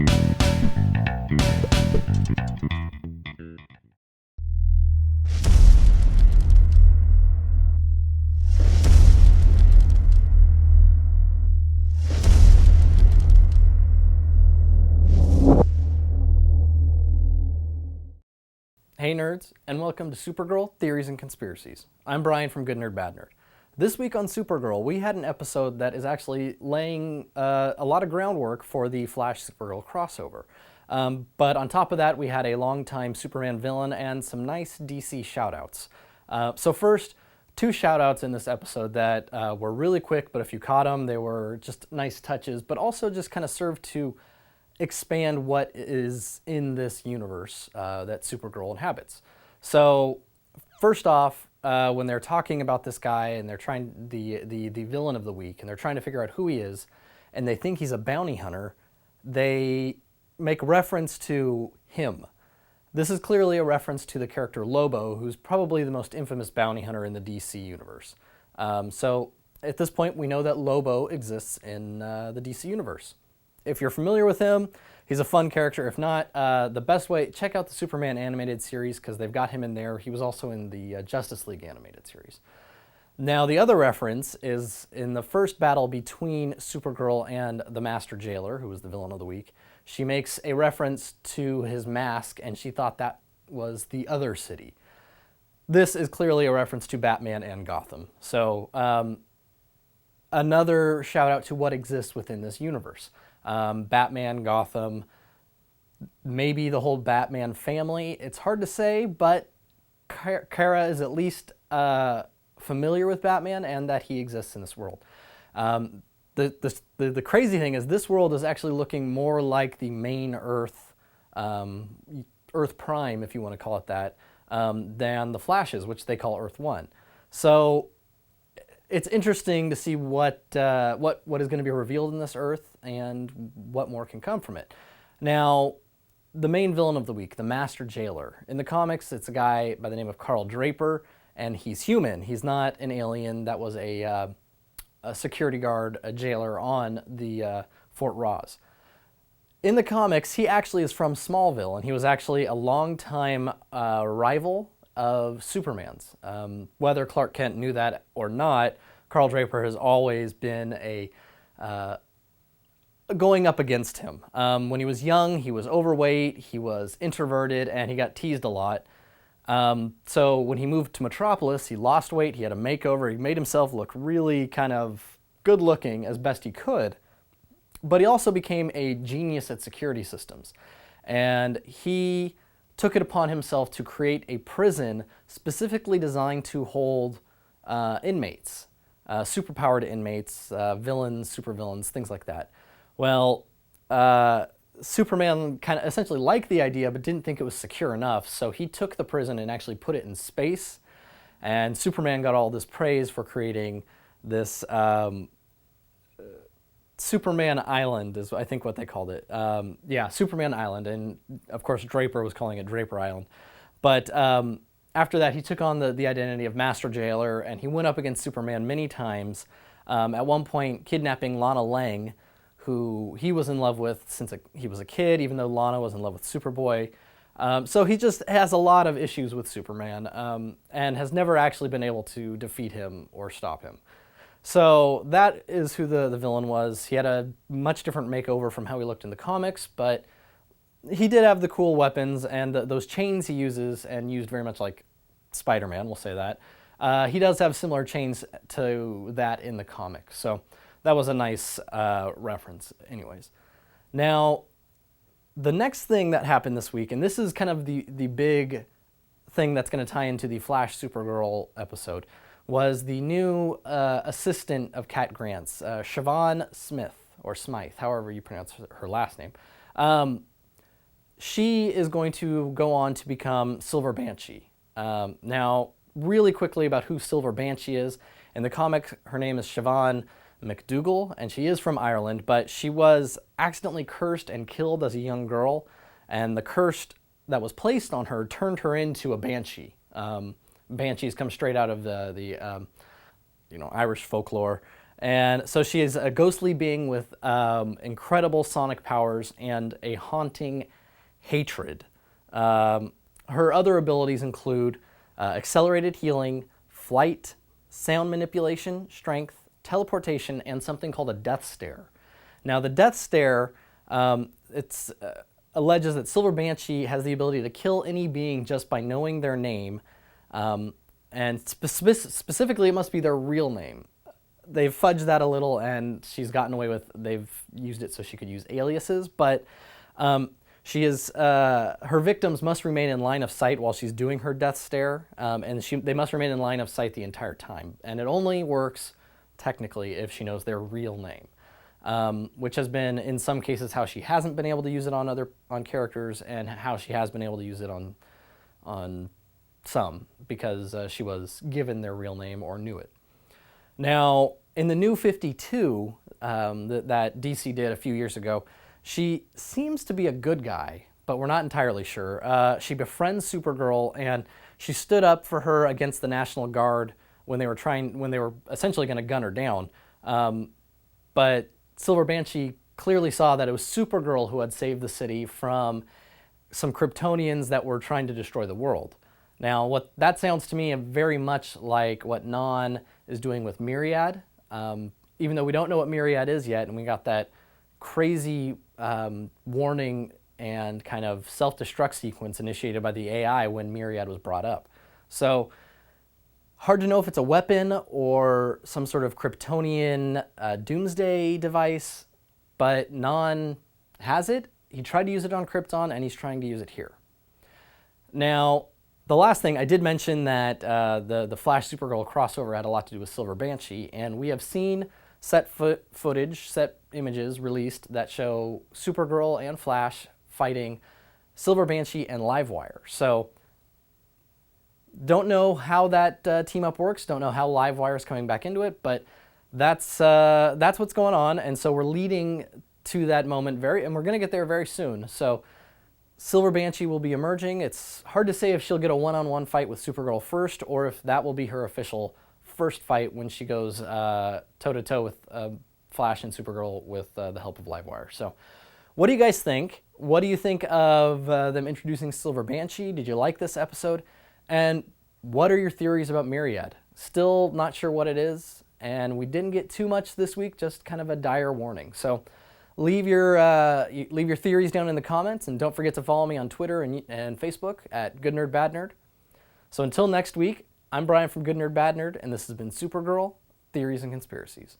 Hey nerds, and welcome to Supergirl, Theories and Conspiracies. I'm Brian from Good Nerd Bad Nerd. This week on Supergirl, we had an episode that is actually laying a lot of groundwork for the Flash-Supergirl crossover. But on top of that, we had a longtime Superman villain and some nice DC shoutouts. So first, two shoutouts in this episode that were really quick, but if you caught them, they were just nice touches, but also just kind of served to expand what is in this universe that Supergirl inhabits. So first off, when they're talking about this guy and they're trying the villain of the week and they're trying to figure out who he is and they think he's a bounty hunter, they make reference to him. This is clearly a reference to the character Lobo, who's probably the most infamous bounty hunter in the DC universe. So at this point, we know that Lobo exists in the DC universe. If you're familiar with him, he's a fun character. If not, the best way, check out the Superman animated series because they've got him in there. He was also in the Justice League animated series. Now, the other reference is in the first battle between Supergirl and the Master Jailer, who was the villain of the week. She makes a reference to his mask, and she thought that was the other city. This is clearly a reference to Batman and Gotham. So, another shout out to what exists within this universe. Batman, Gotham, maybe the whole Batman family. It's hard to say, but Kara is at least familiar with Batman and that he exists in this world. The crazy thing is this world is actually looking more like the main Earth, Earth Prime, if you want to call it that, than the Flash's, which they call Earth 1. So it's interesting to see what is going to be revealed in this Earth and what more can come from it. Now, the main villain of the week, the Master Jailer. In the comics, it's a guy by the name of Carl Draper, and he's human. He's not an alien. That was a security guard, a jailer on the Fort Ross. In the comics, he actually is from Smallville, and he was actually a longtime rival of Superman's. Whether Clark Kent knew that or not, Carl Draper has always been going up against him. When he was young, he was overweight, he was introverted, and he got teased a lot. So when he moved to Metropolis, he lost weight, he had a makeover, he made himself look really kind of good looking as best he could. But he also became a genius at security systems. And he took it upon himself to create a prison specifically designed to hold inmates, superpowered inmates, villains, supervillains, things like that. Well, Superman kind of essentially liked the idea but didn't think it was secure enough, so he took the prison and actually put it in space, and Superman got all this praise for creating this Superman Island is I think what they called it. Superman Island, and of course Draper was calling it Draper Island. But after that, he took on the identity of Master Jailer, and he went up against Superman many times, at one point kidnapping Lana Lang, who he was in love with since he was a kid, even though Lana was in love with Superboy. So he just has a lot of issues with Superman, and has never actually been able to defeat him or stop him. So that is who the villain was. He had a much different makeover from how he looked in the comics, but he did have the cool weapons and those chains he uses, and used very much like Spider-Man, we'll say that. He does have similar chains to that in the comics, so that was a nice reference anyways. Now, the next thing that happened this week, and this is kind of the big thing that's going to tie into the Flash Supergirl episode, was the new assistant of Cat Grant's, Siobhan Smith, or Smythe, however you pronounce her last name. She is going to go on to become Silver Banshee. Now, really quickly about who Silver Banshee is. In the comic, her name is Siobhan McDougal, and she is from Ireland, but she was accidentally cursed and killed as a young girl, and the curse that was placed on her turned her into a banshee. Banshees come straight out of the Irish folklore, And so she is a ghostly being with incredible sonic powers and a haunting hatred. Her other abilities include accelerated healing, flight, sound manipulation, strength, teleportation, and something called a death stare. Now, the death stare, it's alleges that Silver Banshee has the ability to kill any being just by knowing their name, and specifically it must be their real name. They've fudged that a little, and she's gotten away with, they've used it so she could use aliases, but she is, her victims must remain in line of sight while she's doing her death stare, and they must remain in line of sight the entire time. And it only works, technically, if she knows their real name. Which has been, in some cases, how she hasn't been able to use it on characters, and how she has been able to use it on some, because she was given their real name or knew it. Now, in the New 52 that DC did a few years ago, she seems to be a good guy, but we're not entirely sure. She befriends Supergirl, and she stood up for her against the National Guard when they were essentially going to gun her down. But Silver Banshee clearly saw that it was Supergirl who had saved the city from some Kryptonians that were trying to destroy the world. Now, what that sounds to me very much like what Non is doing with Myriad, even though we don't know what Myriad is yet, and we got that crazy warning and kind of self-destruct sequence initiated by the AI when Myriad was brought up. So, hard to know if it's a weapon or some sort of Kryptonian doomsday device, but Non has it. He tried to use it on Krypton, and he's trying to use it here. Now, the last thing, I did mention that the Flash Supergirl crossover had a lot to do with Silver Banshee, and we have seen set images released that show Supergirl and Flash fighting Silver Banshee and Livewire. So, don't know how that team up works. Don't know how Livewire is coming back into it, but that's what's going on, and so we're leading to that moment and we're going to get there very soon. So Silver Banshee will be emerging. It's hard to say if she'll get a one-on-one fight with Supergirl first, or if that will be her official first fight when she goes toe-to-toe with Flash and Supergirl with the help of Livewire. So what do you guys think? What do you think of them introducing Silver Banshee? Did you like this episode? And what are your theories about Myriad? Still not sure what it is, and we didn't get too much this week, just kind of a dire warning. So leave your theories down in the comments, and don't forget to follow me on Twitter and Facebook at Good Nerd Bad Nerd. So until next week, I'm Brian from Good Nerd Bad Nerd, and this has been Supergirl, Theories and Conspiracies.